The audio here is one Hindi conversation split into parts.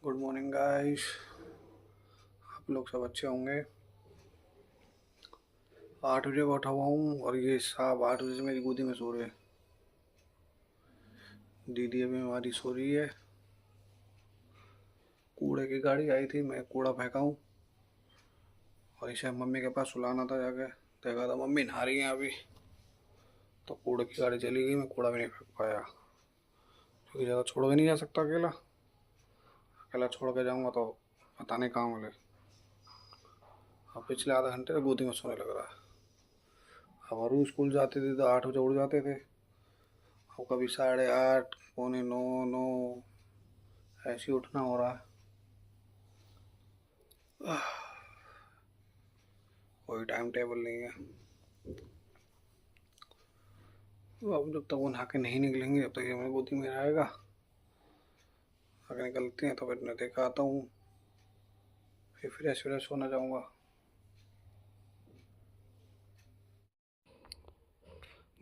Good morning guys. आप लोग सब अच्छे होंगे। 8 बजे का उठा हुआ हूँ और ये साहब 8 बजे से मेरी गोदी में सो रहे हैं। दीदी अभी हमारी सो रही है। कूड़े की गाड़ी आई थी, मैं कूड़ा फेंका हूँ और इसे मम्मी के पास सुलाना था। जाके देखा था मम्मी नहा रही हैं अभी, तो कूड़े की गाड़ी चली गई। मैं कूड़ा भी नहीं फेंक पाया क्योंकि ज़्यादा छोड़ के नहीं जा सकता। अकेला अकेला छोड़ के जाऊँगा तो पता नहीं कहाँ मिले। अब पिछले आधा घंटे से गोदी में सोने लग रहा है। अब और स्कूल जाते थे तो 8 बजे उठ जाते थे, अब कभी 8:30, पौने 9, 9 ऐसे ही उठना हो रहा है। कोई टाइम टेबल नहीं है। तो अब जब तक वो नहा के नहीं निकलेंगे जब तक ये मेरी गोदी में रहेगा। अगर निकलती हैं तो फिर मैं देखा आता हूँ, फिर फ्रेश फ्रेश होना जाऊँगा।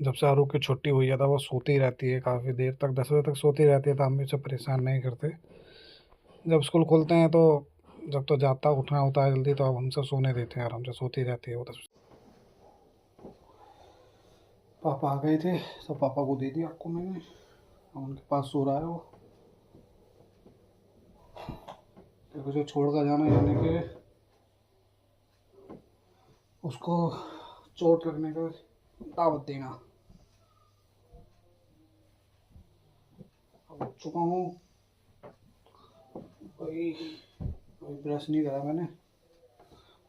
जब से आरू की छुट्टी हुई है तो वो सोती रहती है काफ़ी देर तक, 10 बजे तक सोती रहती है, तो हम भी उसे परेशान नहीं करते। जब स्कूल खोलते हैं तो जब तो जाता उठना होता है जल्दी, तो अब हमसे सोने देते हैं, आराम से सोती रहती है वो। 10 पापा आ गए थे तो पापा को दे दिया आपको मैंने, उनके पास सो रहा है वो। देखो जो छोड़ कर जाना, यानी कि उसको चोट लगने का दावत देना। अब उठ चुका हूँ, अभी ब्रश नहीं करा मैंने,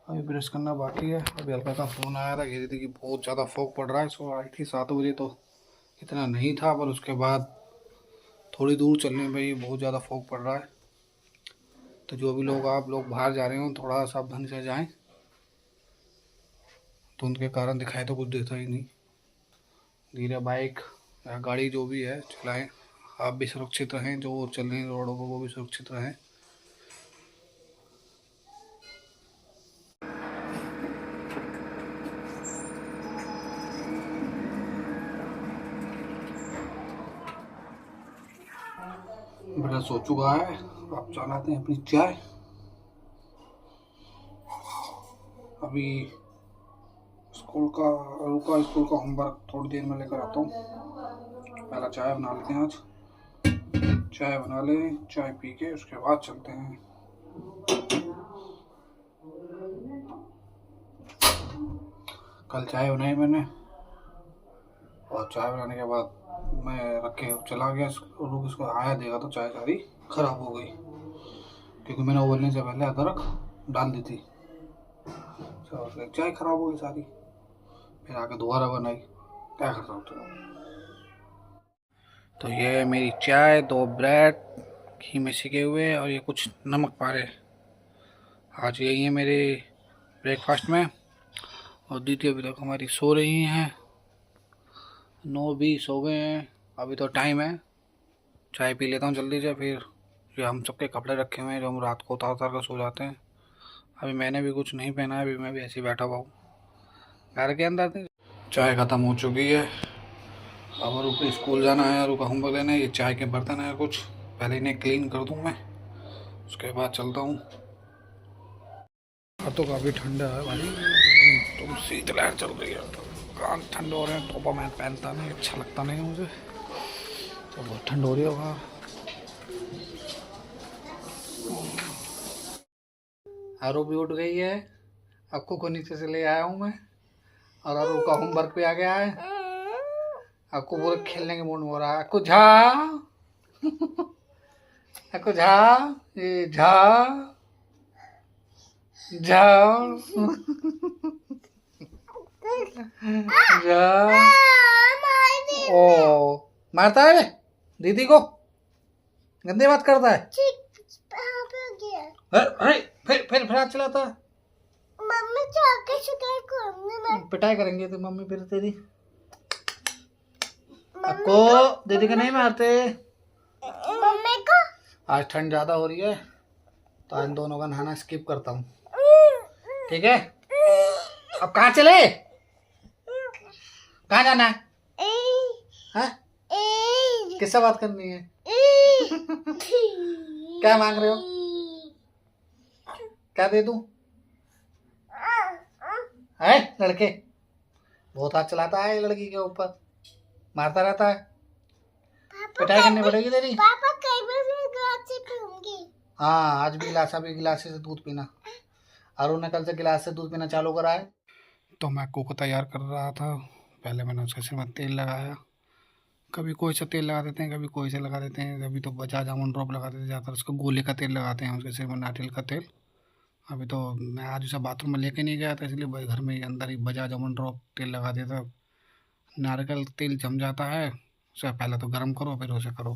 अभी ब्रश करना बाकी है। अभी हल्का का फ़ोन आया था, कह रही थी कि बहुत ज़्यादा फॉग पड़ रहा है। सो आई थी 7 बजे तो इतना नहीं था, पर उसके बाद थोड़ी दूर चलने में ही बहुत ज़्यादा फॉग पड़ रहा है। तो जो भी लोग आप लोग बाहर जा रहे हो थोड़ा सावधानी से जाएं। धुंध के कारण दिखाई तो कुछ देता ही नहीं। धीरे बाइक या गाड़ी जो भी है चलाएं। आप भी सुरक्षित रहें, जो चल रहे हैं रोडों पर वो भी सुरक्षित रहें। ब्रश हो चुका है, आप चलाते हैं अपनी चाय। अभी स्कूल का होमवर्क थोड़ी देर में लेकर आता हूँ। पहला चाय बना लेते हैं आज। चाय बना लें, चाय पी के उसके बाद चलते हैं। कल चाय बनाई मैंने और चाय बनाने के बाद मैं रख के चला गया। उसको आया देखा तो चाय सारी खराब हो गई, क्योंकि मैंने उबलने से पहले अदरक डाल दी थी। तो चाय खराब हो गई सारी। फिर आके दोबारा बनाई, क्या कर सकते हो। तो ये है मेरी चाय, 2 ब्रेड घी में सिके हुए और ये कुछ नमक पारे। आज यही है मेरे ब्रेकफास्ट में। और दीदी अभी तक हमारी सो रही हैं, 9:20 हो गए हैं। अभी तो टाइम है, चाय पी लेता हूँ जल्दी से। फिर ये हम सबके कपड़े रखे हुए हैं जो हम रात को उतार उतार कर सो जाते हैं। अभी मैंने भी कुछ नहीं पहना है, अभी मैं भी ऐसे ही बैठा हुआ हूँ घर के अंदर। चाय ख़त्म हो चुकी है। अब और ऊपर स्कूल जाना है और होमवर्क लेना है। ये चाय के बर्तन है कुछ, पहले इन्हें क्लीन कर दूँ मैं, उसके बाद चलता हूँ। अब तो काफ़ी ठंडा है भाई, तुम शीतलहर चल रही है, तो कान ठंड हो रहे हैं। टोपा मैं पहनता नहीं, अच्छा लगता नहीं मुझे, तो बहुत ठंड हो रही है बाहर। आरू भी उठ गई है, अक्कू को नीचे से ले आया हूँ मैं, और आरू का होमवर्क भी आ गया है। अक्कू पूरे खेलने के मूड में हो रहा है। अक्कू झा, अक्कू झा, ये झा झा झा। ओ मारता है दीदी को, गंदी बात करता है। अरे फिर हाथ चलाता है। मम्मी पिटाई करेंगे तो मम्मी फिर तेरी। अक्को दीदी को नहीं मारते। मम्मी को आज ठंड ज्यादा हो रही है तो इन दोनों का नहाना स्किप करता हूँ, ठीक है। अब कहाँ चले, कहाँ जाना है? किससे बात करनी है? क्या मांग रहे हो? क्या दे दूं? है लड़के बहुत हाथ चलाता है लड़की के ऊपर, मारता रहता है। पिटाई करनी पड़ेगी तेरी। पापा कई बार गिलास से पीऊंगी। हाँ आज भी गिलास, अभी गिलास से दूध पीना। अरुण ने कल से गिलास से दूध पीना चालू करा है। तो मैं अक्कू को तैयार कर रहा था। पहले मैंने उसके सिर में तेल लगाया। कभी कोई सा तेल लगा देते हैं, कभी कोई सा लगा देते हैं। अभी तो बजाज आमंड ड्रॉप लगा देते हैं, ज़्यादातर उसको गोले का तेल लगाते हैं उसके सिर में, नारियल का तेल। अभी तो मैं आज उसे बाथरूम में लेके नहीं गया था, इसलिए घर में ही अंदर ही बजाज आमंड ड्रॉप तेल लगा दिया था। नारियल तेल जम जाता है, उसे पहले तो गर्म करो फिर उसे करो,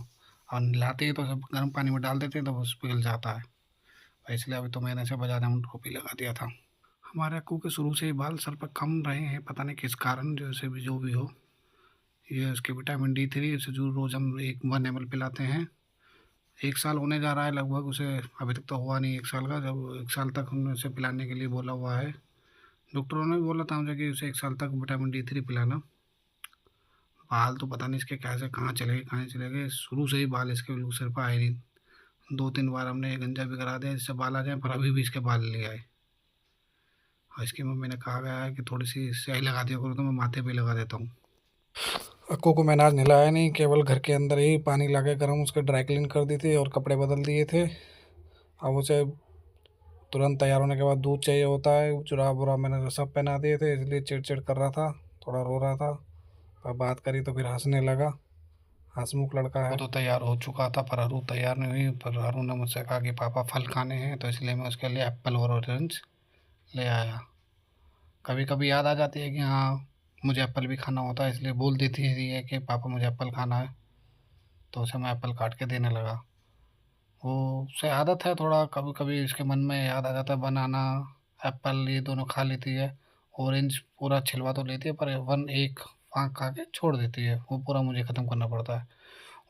और नहलाते ही तो सब गर्म पानी में डाल देते हैं तो बस पिघल जाता है। इसलिए अभी तो मैंने इसे बजाज आमंड ड्रॉप ही लगा दिया था। हमारे अक्कू के शुरू से ही बाल सर पर कम रहे हैं, पता नहीं किस कारण, जैसे भी जो भी हो। ये उसके विटामिन D3 उसे जो रोज़ हम 1 ml पिलाते हैं। 1 साल होने जा रहा है लगभग उसे, अभी तक तो हुआ नहीं 1 साल का। जब 1 साल तक हमने उसे पिलाने के लिए बोला हुआ है। डॉक्टरों ने भी बोला था मुझे कि उसे 1 साल तक विटामिन D3 पिलाना। बाल तो पता नहीं इसके कैसे कहाँ चले गए, कहाँ नहीं चले गए। शुरू से ही बाल इसके बिल्कुल सिर पर आए नहीं। 2-3 बार हमने गंजा भी करा दिया जिससे बाल आ जाए, पर अभी भी इसके बाल नहीं आए। और इसकी मम्मी ने कहा गया है कि थोड़ी सी स्याही लगा दिया करो, तो मैं माथे पे लगा देता हूँ। अक्कू को मैंने आज नहलाया नहीं, केवल घर के अंदर ही पानी लाके गर्म उसके ड्राई क्लीन कर दी थी और कपड़े बदल दिए थे। अब उसे तुरंत तैयार होने के बाद दूध चाहिए होता है। जुराब वुराब मैंने सब पहना दिए थे, इसलिए चिड़चिड़ कर रहा था, थोड़ा रो रहा था। पर बात करी तो फिर हंसने लगा। हंसमुख लड़का है। वो तो तैयार हो चुका था पर अरू तैयार नहीं हुई। पर अरू ने मुझसे कहा कि पापा फल खाने हैं, तो इसलिए मैं उसके लिए एप्पल और ऑरेंज ले आया। कभी कभी याद आ जाती है कि हाँ मुझे एप्पल भी खाना होता है, इसलिए बोल देती है कि पापा मुझे एप्पल खाना है, तो उसे मैं एप्पल काट के देने लगा। वो उसे आदत है थोड़ा, कभी कभी इसके मन में याद आ जाता है। बनाना एप्पल ये दोनों खा लेती है। ऑरेंज पूरा छिलवा तो लेती है पर एक फाँक खा के छोड़ देती है, वो पूरा मुझे ख़त्म करना पड़ता है।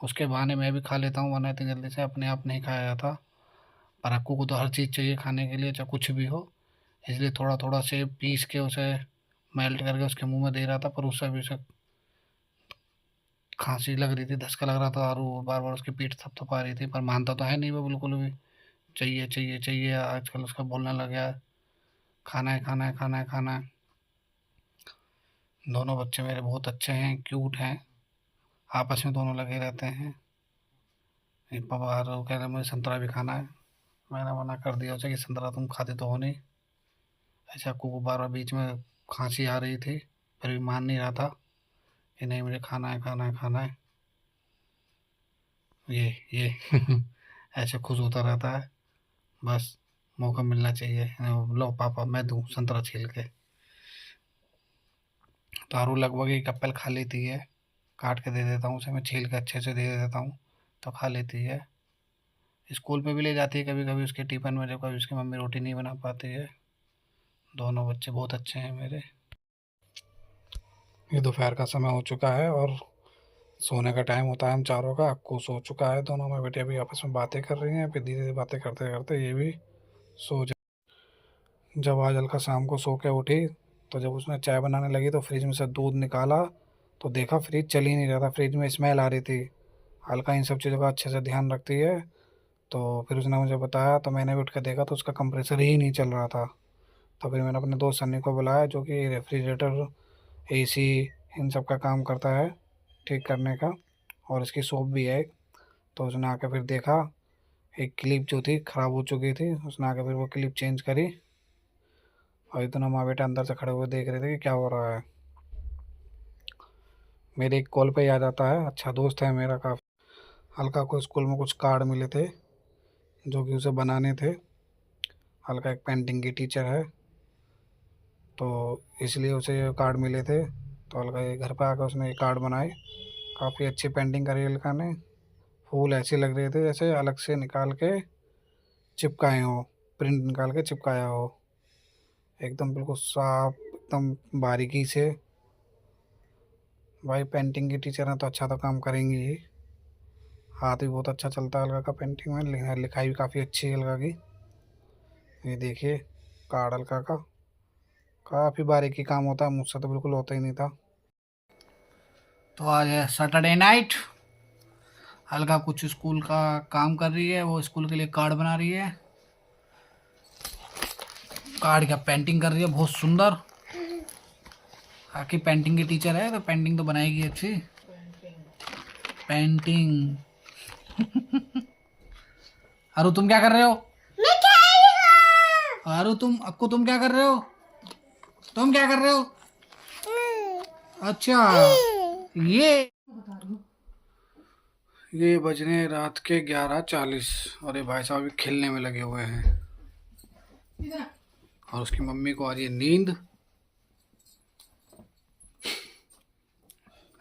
उसके बहाने मैं भी खा लेता हूँ, वरना इतनी जल्दी से अपने आप नहीं खाया जाता। पर अक्कू को तो हर चीज़ चाहिए खाने के लिए, चाहे कुछ भी हो। इसलिए थोड़ा थोड़ा से पीस के उसे मेल्ट करके उसके मुंह में दे रहा था, पर उससे भी उसे खांसी लग रही थी, धक्का लग रहा था, और वो बार बार उसकी पीठ थपथपा रही थी। पर मानता तो है नहीं वो बिल्कुल भी। चाहिए चाहिए चाहिए, आजकल उसका बोलने लग गया है, खाना है खाना है खाना है खाना है। दोनों बच्चे मेरे बहुत अच्छे हैं, क्यूट हैं, आपस में दोनों लगे रहते हैं। पापा वो कह रहे मुझे संतरा भी खाना है। मैंने मना कर दिया उसे कि संतरा तुम खाते तो हो नहीं। ऐसे अक्कू को बार बार बीच में खांसी आ रही थी, फिर भी मान नहीं रहा था कि नहीं मुझे खाना है खाना है खाना है। ये ऐसे खुश होता रहता है, बस मौका मिलना चाहिए। लो पापा मैं दूँ संतरा छील के। तो आरू लगभग एक एप्पल खा लेती है, काट के दे देता हूँ उसे, मैं छील के अच्छे से दे देता हूँ तो खा लेती है। स्कूल में भी ले जाती है कभी कभी उसके टिफ़िन में, जब कभी उसकी मम्मी रोटी नहीं बना पाती है। दोनों बच्चे बहुत अच्छे हैं मेरे। ये दोपहर का समय हो चुका है और सोने का टाइम होता है हम चारों का। अक्कू सो चुका है, दोनों माँ बेटी अभी आपस में बातें कर रही हैं। फिर धीरे धीरे बातें करते करते ये भी सो जा। जब आज हल्का शाम को सो के उठी, तो जब उसने चाय बनाने लगी तो फ्रिज में से दूध निकाला, तो देखा फ्रिज चल ही नहीं रहा था, फ्रिज में स्मेल आ रही थी। हल्का इन सब चीज़ों का अच्छे से ध्यान रखती है। तो फिर उसने मुझे बताया, तो मैंने भी उठ के देखा तो उसका कंप्रेसर ही नहीं चल रहा था। तो फिर मैंने अपने दोस्त सन्नी को बुलाया, जो कि रेफ्रिजरेटर AC इन सब का काम करता है ठीक करने का, और इसकी शॉप भी है। तो उसने आके फिर देखा, एक क्लिप जो थी ख़राब हो चुकी थी, उसने आके फिर वो क्लिप चेंज करी। और इतना माँ बेटा अंदर से खड़े हुए देख रहे थे कि क्या हो रहा है। मेरे एक कॉल पे ही आ जाता है, अच्छा दोस्त है मेरा काफ़ी। हल्का को स्कूल में कुछ कार्ड मिले थे जो कि उसे बनाने थे। हल्का एक पेंटिंग की टीचर है, तो इसलिए उसे ये कार्ड मिले थे। तो हल्का ये घर पे आकर उसने ये कार्ड बनाए। काफ़ी अच्छी पेंटिंग करी हल्का ने। फूल ऐसे लग रहे थे जैसे अलग से निकाल के चिपकाए हो, प्रिंट निकाल के चिपकाया हो, एकदम बिल्कुल साफ, एकदम बारीकी से। भाई पेंटिंग की टीचर हैं तो अच्छा तो काम करेंगी ही। हाथ भी बहुत अच्छा चलता है अलगा का पेंटिंग में, लिखाई भी काफ़ी अच्छी है अलगा की। ये देखिए कार्ड अलगा का काफ़ी बारीकी काम होता है, मुझसे तो बिल्कुल होता ही नहीं था। तो आज है सैटरडे नाइट। अलगा कुछ स्कूल का काम कर रही है, वो स्कूल के लिए कार्ड बना रही है। कार्ड क्या पेंटिंग कर रही है बहुत सुंदर। आखिर पेंटिंग की टीचर है तो पेंटिंग तो बनाएगी अच्छी। पेंटिंग। अरु तुम क्या कर रहे हो? मैं खेल रहा अरु तुम क्या कर रहे हो? तुम क्या कर रहे हो? अच्छा ये बजने रात के 11:40 और ये भाई साहब भी खेलने में लगे हुए हैं और उसकी मम्मी को आ रही है नींद।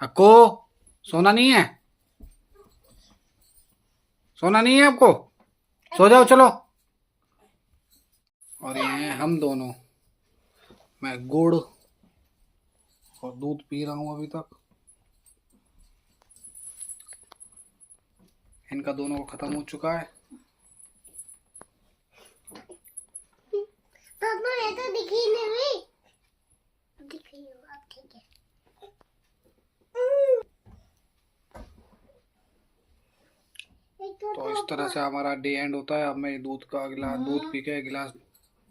अक्को सोना नहीं है? सोना नहीं है आपको? सो जाओ चलो। और ये हैं हम दोनों। मैं गुड़ और दूध पी रहा हूँ अभी तक। इनका दोनों को खत्म हो चुका है। पापा ये तो दिखी नहीं। दिख रही हो अब ठीक है। तो इस तरह से हमारा डे एंड होता है। अब मैं दूध का गिलास दूध पी के गिलास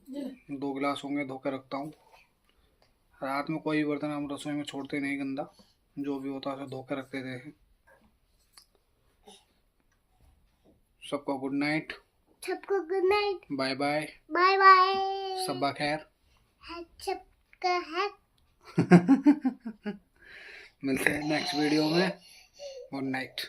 2 गिलास होंगे धो के रखता हूँ। रात में कोई बर्तन हम रसोई में छोड़ते नहीं गंदा, जो भी होता है उसे धो के रख देते हैं। सबको गुड नाइट। सबको good night. Bye bye. Bye bye. सब्बा खैर। सबका है। मिलते हैं नेक्स्ट वीडियो में। Good night.